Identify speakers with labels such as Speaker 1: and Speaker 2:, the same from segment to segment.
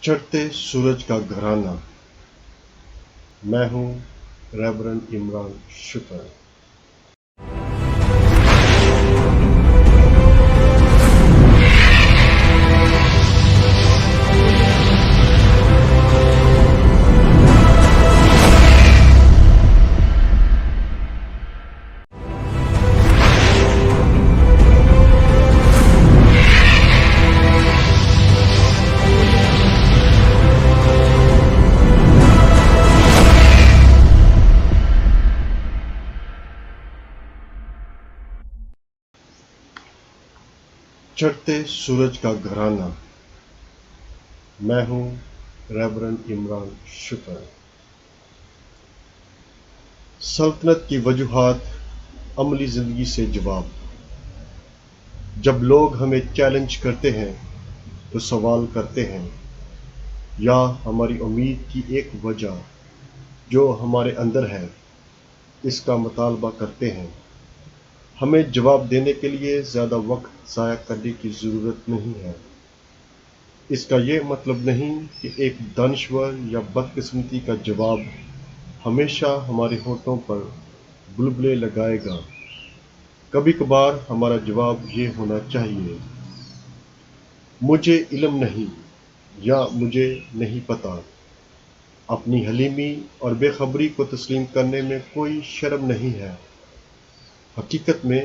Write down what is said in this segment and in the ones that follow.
Speaker 1: چڑھتے سورج کا گھرانہ۔ میں ہوں ریورنڈ عمران شکر۔ چڑھتے سورج کا گھرانہ۔ میں ہوں ریورنڈ عمران شکر۔ سلطنت کی وجوہات، عملی زندگی سے جواب۔ جب لوگ ہمیں چیلنج کرتے ہیں تو سوال کرتے ہیں، یا ہماری امید کی ایک وجہ جو ہمارے اندر ہے اس کا مطالبہ کرتے ہیں۔ ہمیں جواب دینے کے لیے زیادہ وقت ضائع کرنے کی ضرورت نہیں ہے۔ اس کا یہ مطلب نہیں کہ ایک دانشور یا بدقسمتی کا جواب ہمیشہ ہمارے ہونٹوں پر بلبلے لگائے گا۔ کبھی کبھار ہمارا جواب یہ ہونا چاہیے، مجھے علم نہیں، یا مجھے نہیں پتا۔ اپنی حلیمی اور بے خبری کو تسلیم کرنے میں کوئی شرم نہیں ہے۔ حقیقت میں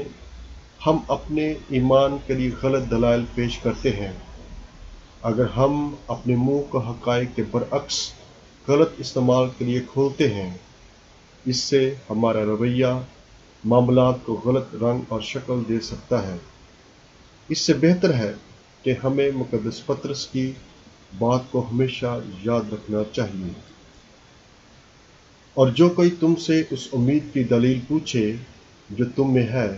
Speaker 1: ہم اپنے ایمان کے لیے غلط دلائل پیش کرتے ہیں۔ اگر ہم اپنے منہ کو حقائق کے برعکس غلط استعمال کے لیے کھولتے ہیں، اس سے ہمارا رویہ معاملات کو غلط رنگ اور شکل دے سکتا ہے۔ اس سے بہتر ہے کہ ہمیں مقدس پطرس کی بات کو ہمیشہ یاد رکھنا چاہیے۔ اور جو کوئی تم سے اس امید کی دلیل پوچھے جو تم میں ہے،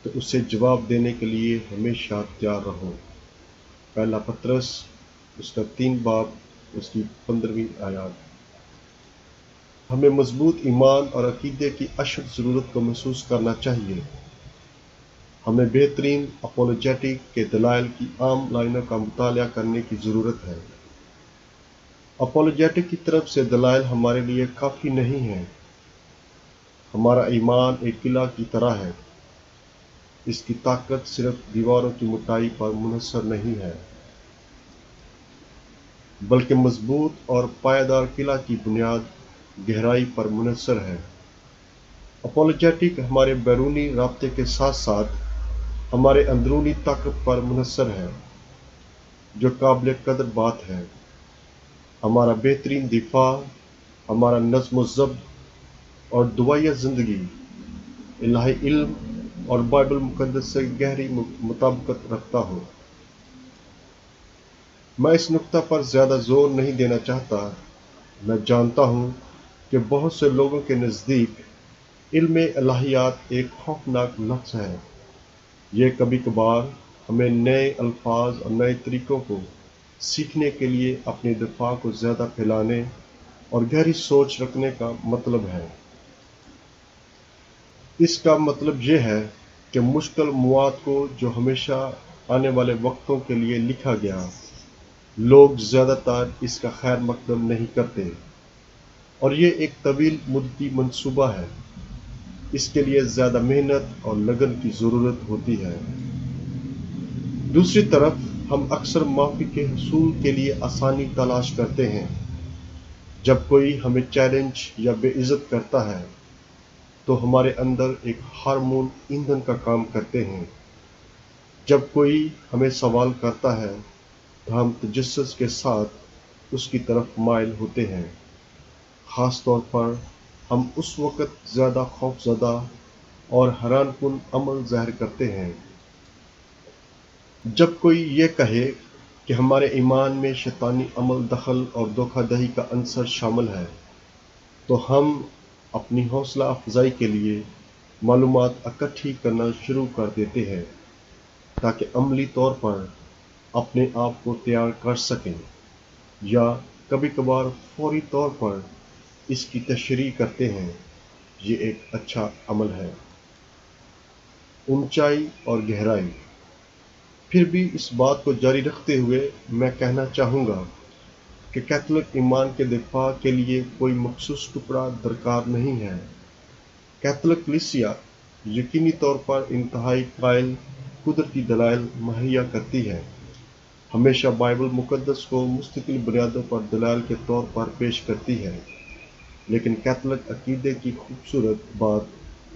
Speaker 1: تو اسے جواب دینے کے لیے ہمیشہ تیار رہو۔ پہلا پطرس اس کا 3 باب اس کی 15ویں آیات۔ ہمیں مضبوط ایمان اور عقیدے کی اشد ضرورت کو محسوس کرنا چاہیے۔ ہمیں بہترین اپولوجیٹک کے دلائل کی عام لائنوں کا مطالعہ کرنے کی ضرورت ہے۔ اپولوجیٹک کی طرف سے دلائل ہمارے لیے کافی نہیں ہیں۔ ہمارا ایمان ایک قلعہ کی طرح ہے۔ اس کی طاقت صرف دیواروں کی موٹائی پر منحصر نہیں ہے، بلکہ مضبوط اور پائیدار قلعہ کی بنیاد گہرائی پر منحصر ہے۔ اپولوجیٹک ہمارے بیرونی رابطے کے ساتھ ساتھ ہمارے اندرونی طاقت پر منحصر ہے، جو قابل قدر بات ہے۔ ہمارا بہترین دفاع ہمارا نظم و ضبط اور دعائیہ زندگی الہی علم اور بائبل مقدس سے گہری مطابقت رکھتا ہو۔ میں اس نقطہ پر زیادہ زور نہیں دینا چاہتا۔ میں جانتا ہوں کہ بہت سے لوگوں کے نزدیک علم الہیات ایک خوفناک لفظ ہے۔ یہ کبھی کبھار ہمیں نئے الفاظ اور نئے طریقوں کو سیکھنے کے لیے اپنے دفاع کو زیادہ پھیلانے اور گہری سوچ رکھنے کا مطلب ہے۔ اس کا مطلب یہ ہے کہ مشکل مواد کو جو ہمیشہ آنے والے وقتوں کے لیے لکھا گیا، لوگ زیادہ تر اس کا خیر مقدم نہیں کرتے، اور یہ ایک طویل مدتی منصوبہ ہے۔ اس کے لیے زیادہ محنت اور لگن کی ضرورت ہوتی ہے۔ دوسری طرف ہم اکثر معافی کے حصول کے لیے آسانی تلاش کرتے ہیں۔ جب کوئی ہمیں چیلنج یا بے عزت کرتا ہے تو ہمارے اندر ایک ہارمون ایندھن کا کام کرتے ہیں۔ جب کوئی ہمیں سوال کرتا ہے تو ہم تجسس کے ساتھ اس کی طرف مائل ہوتے ہیں۔ خاص طور پر ہم اس وقت زیادہ خوفزدہ اور حیران کن عمل ظاہر کرتے ہیں جب کوئی یہ کہے کہ ہمارے ایمان میں شیطانی عمل دخل اور دھوکہ دہی کا عنصر شامل ہے، تو ہم اپنی حوصلہ افزائی کے لیے معلومات اکٹھی کرنا شروع کر دیتے ہیں تاکہ عملی طور پر اپنے آپ کو تیار کر سکیں، یا کبھی کبھار فوری طور پر اس کی تشریح کرتے ہیں۔ یہ ایک اچھا عمل ہے۔ اونچائی اور گہرائی۔ پھر بھی اس بات کو جاری رکھتے ہوئے میں کہنا چاہوں گا کہ کیتھولک ایمان کے دفاع کے لیے کوئی مخصوص ٹکڑا درکار نہیں ہے۔ کیتھولک کلیسیا یقینی طور پر انتہائی قائل قدرتی دلائل مہیا کرتی ہے، ہمیشہ بائبل مقدس کو مستقل بنیادوں پر دلائل کے طور پر پیش کرتی ہے، لیکن کیتھولک عقیدے کی خوبصورت بات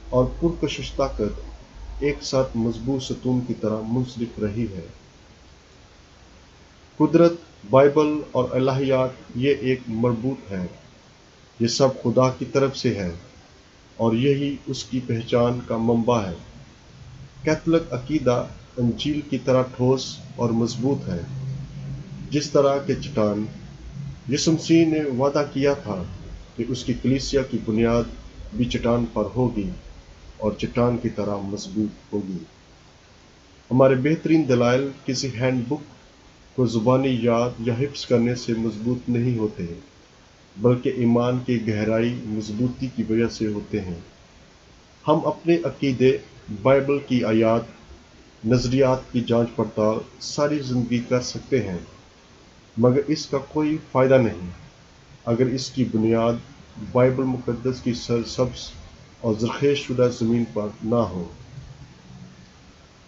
Speaker 1: اور پرکشش طاقت ایک ساتھ مضبوط ستون کی طرح منسلک رہی ہے۔ قدرت، بائبل اور الہیات یہ ایک مربوط ہے، یہ سب خدا کی طرف سے ہے اور یہی اس کی پہچان کا منبع ہے۔ کیتھولک عقیدہ انجیل کی طرح ٹھوس اور مضبوط ہے، جس طرح کہ چٹان۔ یسوع مسیح نے وعدہ کیا تھا کہ اس کی کلیسیا کی بنیاد بھی چٹان پر ہوگی اور چٹان کی طرح مضبوط ہوگی۔ ہمارے بہترین دلائل کسی ہینڈ بک کو زبانی یاد یا حفظ کرنے سے مضبوط نہیں ہوتے، بلکہ ایمان کی گہرائی مضبوطی کی وجہ سے ہوتے ہیں۔ ہم اپنے عقیدے، بائبل کی آیات، نظریات کی جانچ پڑتال ساری زندگی کر سکتے ہیں، مگر اس کا کوئی فائدہ نہیں اگر اس کی بنیاد بائبل مقدس کی سرسبز اور زرخیز شدہ زمین پر نہ ہو۔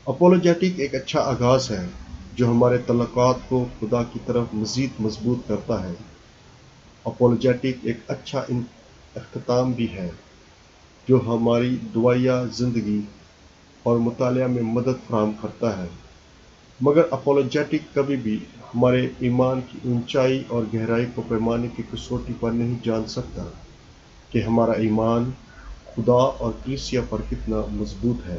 Speaker 1: اپولوجیٹک ایک اچھا آغاز ہے جو ہمارے تعلقات کو خدا کی طرف مزید مضبوط کرتا ہے۔ اپولوجیٹک ایک اچھا اختتام بھی ہے جو ہماری دعائیہ زندگی اور مطالعہ میں مدد فراہم کرتا ہے، مگر اپولوجیٹک کبھی بھی ہمارے ایمان کی اونچائی اور گہرائی کو پیمانے کی کسوٹی پر نہیں جان سکتا کہ ہمارا ایمان خدا اور کلیسیا پر کتنا مضبوط ہے۔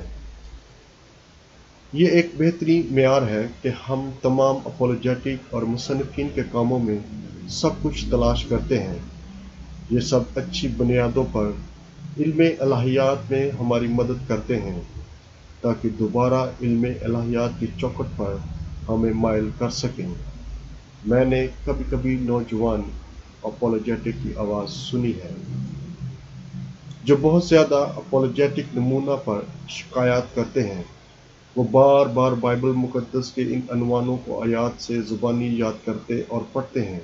Speaker 1: یہ ایک بہترین معیار ہے کہ ہم تمام اپولوجیٹک اور مصنفین کے کاموں میں سب کچھ تلاش کرتے ہیں۔ یہ سب اچھی بنیادوں پر علم الہیات میں ہماری مدد کرتے ہیں تاکہ دوبارہ علم الہیات کی چوکھٹ پر ہمیں مائل کر سکیں۔ میں نے کبھی کبھی نوجوان اپولوجیٹک کی آواز سنی ہے جو بہت زیادہ اپولوجیٹک نمونہ پر شکایات کرتے ہیں۔ وہ بار بار بائبل مقدس کے ان عنوانوں کو آیات سے زبانی یاد کرتے اور پڑھتے ہیں۔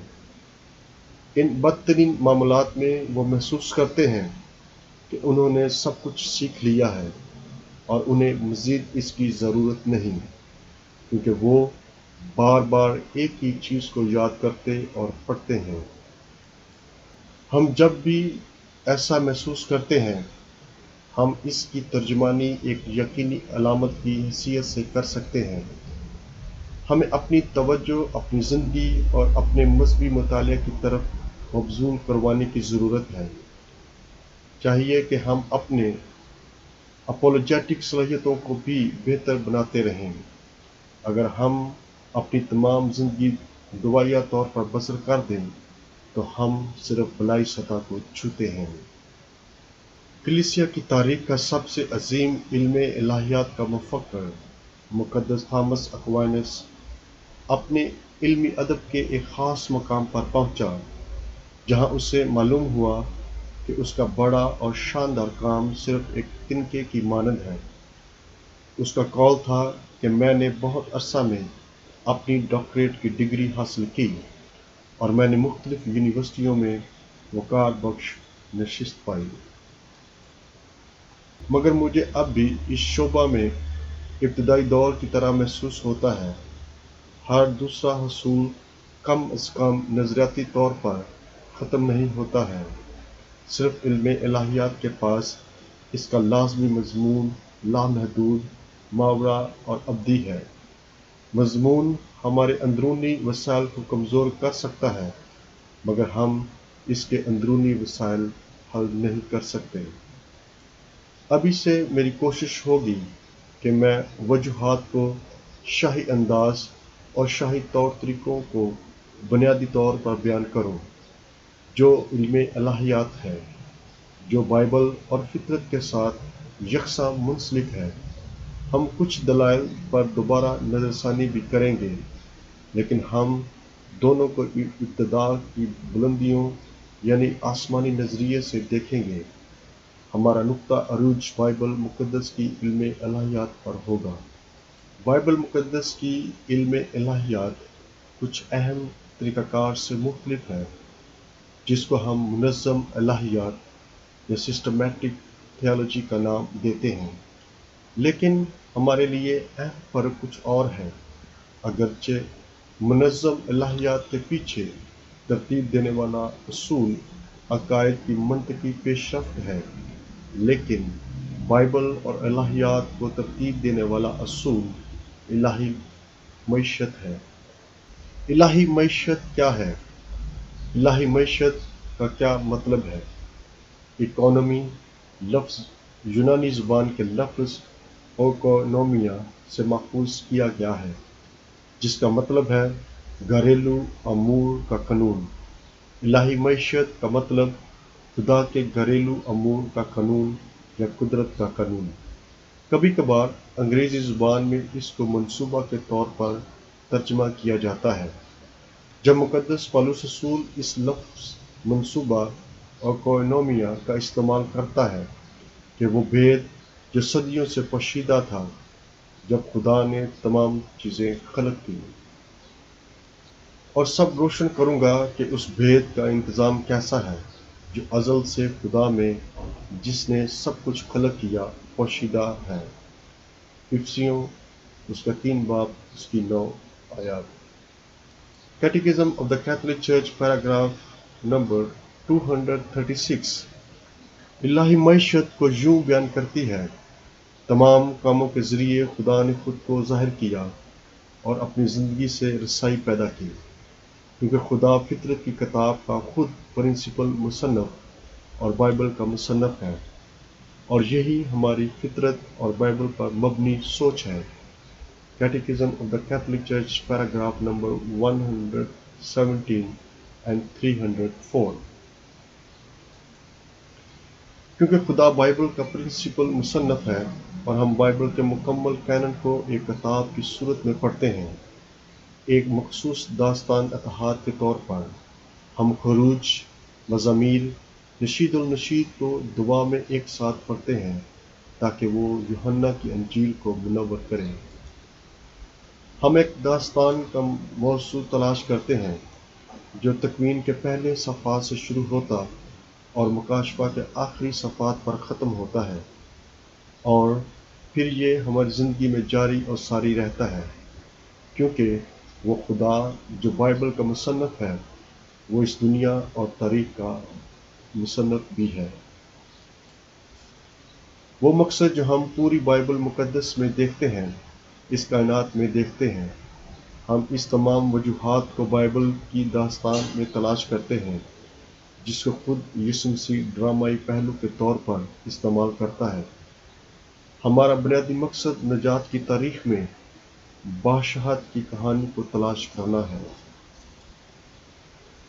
Speaker 1: ان بدترین معاملات میں وہ محسوس کرتے ہیں کہ انہوں نے سب کچھ سیکھ لیا ہے اور انہیں مزید اس کی ضرورت نہیں، کیونکہ وہ بار بار ایک ہی چیز کو یاد کرتے اور پڑھتے ہیں۔ ہم جب بھی ایسا محسوس کرتے ہیں، ہم اس کی ترجمانی ایک یقینی علامت کی حیثیت سے کر سکتے ہیں۔ ہمیں اپنی توجہ اپنی زندگی اور اپنے مذہبی مطالعہ کی طرف مبذول کروانے کی ضرورت ہے۔ چاہیے کہ ہم اپنے اپولوجیٹک صلاحیتوں کو بھی بہتر بناتے رہیں۔ اگر ہم اپنی تمام زندگی دعائیہ طور پر بسر کر دیں تو ہم صرف بلائی سطح کو چھوتے ہیں۔ کلیسیا کی تاریخ کا سب سے عظیم علم الہیات کا مفکر مقدس تھامس اکوائنس اپنے علمی ادب کے ایک خاص مقام پر پہنچا جہاں اسے معلوم ہوا کہ اس کا بڑا اور شاندار کام صرف ایک تنکے کی مانند ہے۔ اس کا قول تھا کہ میں نے بہت عرصہ میں اپنی ڈاکٹریٹ کی ڈگری حاصل کی اور میں نے مختلف یونیورسٹیوں میں وقار بخش نشست پائی، مگر مجھے اب بھی اس شعبہ میں ابتدائی دور کی طرح محسوس ہوتا ہے۔ ہر دوسرا حصول کم از کم نظریاتی طور پر ختم نہیں ہوتا ہے۔ صرف علم الہیات کے پاس اس کا لازمی مضمون لامحدود، ماورا اور ابدی ہے۔ مضمون ہمارے اندرونی وسائل کو کمزور کر سکتا ہے، مگر ہم اس کے اندرونی وسائل حل نہیں کر سکتے۔ ابھی سے میری کوشش ہوگی کہ میں وجوہات کو شاہی انداز اور شاہی طور طریقوں کو بنیادی طور پر بیان کروں جو علم الہیات ہے، جو بائبل اور فطرت کے ساتھ یکساں منسلک ہے۔ ہم کچھ دلائل پر دوبارہ نظر ثانی بھی کریں گے، لیکن ہم دونوں کو ابتداء کی بلندیوں یعنی آسمانی نظریے سے دیکھیں گے۔ ہمارا نقطہ عروج بائبل مقدس کی علم الہیات پر ہوگا۔ بائبل مقدس کی علم الہیات کچھ اہم طریقہ کار سے مختلف ہے، جس کو ہم منظم الہیات یا سسٹمیٹک تھیالوجی کا نام دیتے ہیں، لیکن ہمارے لیے اہم فرق کچھ اور ہے۔ اگرچہ منظم الہیات کے پیچھے ترتیب دینے والا اصول عقائد کی منطقی پیش رفت ہے، لیکن بائبل اور الہیات کو ترتیب دینے والا اصول الہی معیشت ہے۔ الہی معیشت کیا ہے؟ الہی معیشت کا کیا مطلب ہے؟ اکانومی لفظ یونانی زبان کے لفظ اوکونومیا سے ماخوذ کیا گیا ہے، جس کا مطلب ہے گھریلو امور کا قانون۔ الہی معیشت کا مطلب خدا کے گھریلو امور کا قانون یا قدرت کا قانون۔ کبھی کبھار انگریزی زبان میں اس کو منصوبہ کے طور پر ترجمہ کیا جاتا ہے۔ جب مقدس پولس رسول اس لفظ منصوبہ اوکونومیا کا استعمال کرتا ہے کہ وہ بھید جو صدیوں سے پوشیدہ تھا جب خدا نے تمام چیزیں خلق کی، اور سب روشن کروں گا کہ اس بھید کا انتظام کیسا ہے جو ازل سے خدا میں جس نے سب کچھ خلق کیا پوشیدہ ہے۔ افسیوں اس کا 3 باب اس کی 9 آیات۔ Catechism of the Catholic church paragraph number 236 الہی معیشت کو یوں بیان کرتی ہے: تمام کاموں کے ذریعے خدا نے خود کو ظاہر کیا اور اپنی زندگی سے رسائی پیدا کی، کیونکہ خدا فطرت کی کتاب کا خود پرنسپل مصنف اور بائبل کا مصنف ہے، اور یہی ہماری فطرت اور بائبل پر مبنی سوچ ہے۔ Catechism of the Catholic church paragraph number 117 and 304۔ کیونکہ خدا بائبل کا پرنسپل مصنف ہے اور ہم بائبل کے مکمل کینن کو ایک کتاب کی صورت میں پڑھتے ہیں، ایک مخصوص داستان اتحاد کے طور پر، ہم خروج، مزامیر، نشید النشید کو دعا میں ایک ساتھ پڑھتے ہیں تاکہ وہ یوحنا کی انجیل کو منور کرے۔ ہم ایک داستان کا موضوع تلاش کرتے ہیں جو تکوین کے پہلے صفحات سے شروع ہوتا اور مکاشفہ کے آخری صفحات پر ختم ہوتا ہے، اور پھر یہ ہماری زندگی میں جاری اور ساری رہتا ہے، کیونکہ وہ خدا جو بائبل کا مصنف ہے وہ اس دنیا اور تاریخ کا مصنف بھی ہے۔ وہ مقصد جو ہم پوری بائبل مقدس میں دیکھتے ہیں، اس کائنات میں دیکھتے ہیں، ہم اس تمام وجوہات کو بائبل کی داستان میں تلاش کرتے ہیں، جس کو خود یسوع مسیح ڈرامائی پہلو کے طور پر استعمال کرتا ہے۔ ہمارا بنیادی مقصد نجات کی تاریخ میں بادشاہت کی کہانی کو تلاش کرنا ہے۔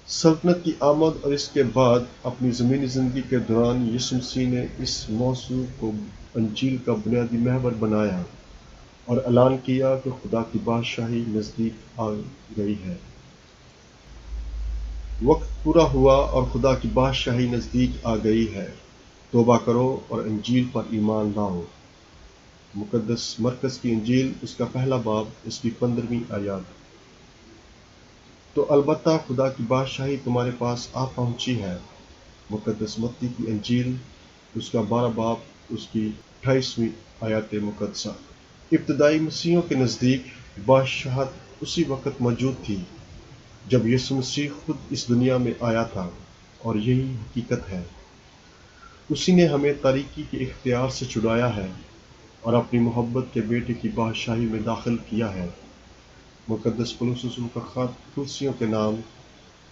Speaker 1: سلطنت کی آمد اور اس کے بعد اپنی زمینی زندگی کے دوران یسوع مسیح نے اس موضوع کو انجیل کا بنیادی محور بنایا اور اعلان کیا کہ خدا کی بادشاہی نزدیک آ گئی ہے۔ وقت پورا ہوا اور خدا کی بادشاہی نزدیک آ گئی ہے، توبہ کرو اور انجیل پر ایمان لاؤ۔ مقدس مرکز کی انجیل اس کا پہلا باب اس کی 15ویں آیات۔ تو البتہ خدا کی بادشاہی تمہارے پاس آ پہنچی ہے۔ مقدس متی کی انجیل اس کا 12 باب اس کی 28ویں آیات مقدسہ۔ ابتدائی مسیحیوں کے نزدیک بادشاہت اسی وقت موجود تھی جب یسوع مسیح خود اس دنیا میں آیا تھا، اور یہی حقیقت ہے۔ اسی نے ہمیں تاریکی کے اختیار سے چھڑایا ہے اور اپنی محبت کے بیٹے کی بادشاہی میں داخل کیا ہے۔ مقدس پولس رسول کا خط کلوسیوں کے نام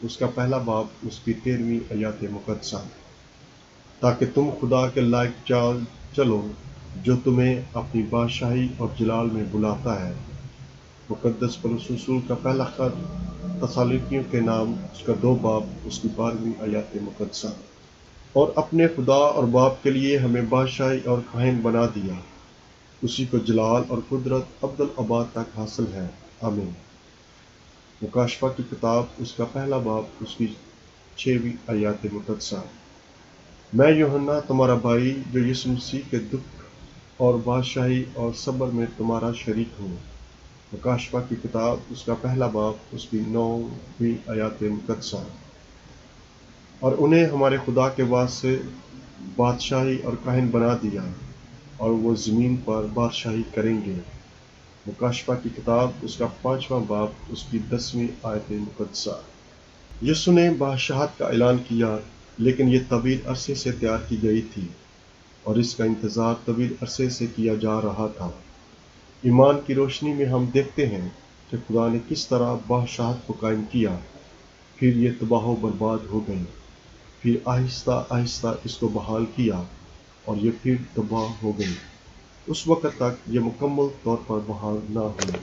Speaker 1: اس کا پہلا باب اس کی 13ویں آیات مقدسہ۔ تاکہ تم خدا کے لائق چال چلو جو تمہیں اپنی بادشاہی اور جلال میں بلاتا ہے۔ مقدس پولس رسول کا پہلا خط تسالونیکیوں کے نام اس کا 2 باب اس کی 12ویں آیات مقدسہ۔ اور اپنے خدا اور باپ کے لیے ہمیں بادشاہی اور کاہن بنا دیا، اسی کو جلال اور قدرت ابدالآباد تک حاصل ہے، آمین۔ مکاشفہ کی کتاب اس کا پہلا باب اس کی 6ویں آیات مقدسہ۔ میں یوحنا تمہارا بھائی جو یسوع مسیح کے دکھ اور بادشاہی اور صبر میں تمہارا شریک ہوں۔ مکاشفہ کی کتاب اس کا پہلا باب اس کی 9ویں آیات مقدسہ۔ اور انہیں ہمارے خدا کے واسطے بادشاہی اور کاہن بنا دیا، اور وہ زمین پر بادشاہی کریں گے۔ مکاشفہ کی کتاب اس کا 5واں باب اس کی 10ویں آیت مقدسہ۔ یسوع نے بادشاہت کا اعلان کیا، لیکن یہ طویل عرصے سے تیار کی گئی تھی، اور اس کا انتظار طویل عرصے سے کیا جا رہا تھا۔ ایمان کی روشنی میں ہم دیکھتے ہیں کہ خدا نے کس طرح بادشاہت کو قائم کیا، پھر یہ تباہ و برباد ہو گئی، پھر آہستہ آہستہ اس کو بحال کیا، اور یہ پھر تباہ ہو گئی، اس وقت تک یہ مکمل طور پر بحال نہ ہوئی۔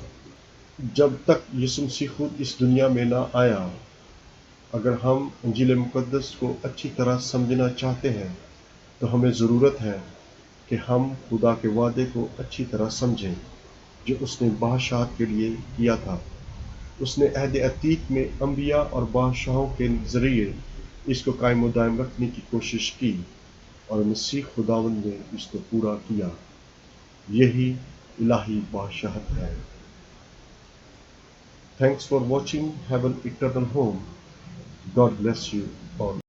Speaker 1: جب تک یسوع مسیح خود اس دنیا میں نہ آیا، اگر ہم انجیل مقدس کو اچھی طرح سمجھنا چاہتے ہیں تو ہمیں ضرورت ہے کہ ہم خدا کے وعدے کو اچھی طرح سمجھیں جو اس نے بادشاہت کے لیے کیا تھا۔ اس نے عہد عتیق میں انبیاء اور بادشاہوں کے ذریعے اس کو قائم و دائم رکھنے کی کوشش کی، اور مسیح خداوند نے اس کو پورا کیا۔ یہی الہی بادشاہت ہے۔ Thanks for watching Heaven Eternal Home. God bless you all.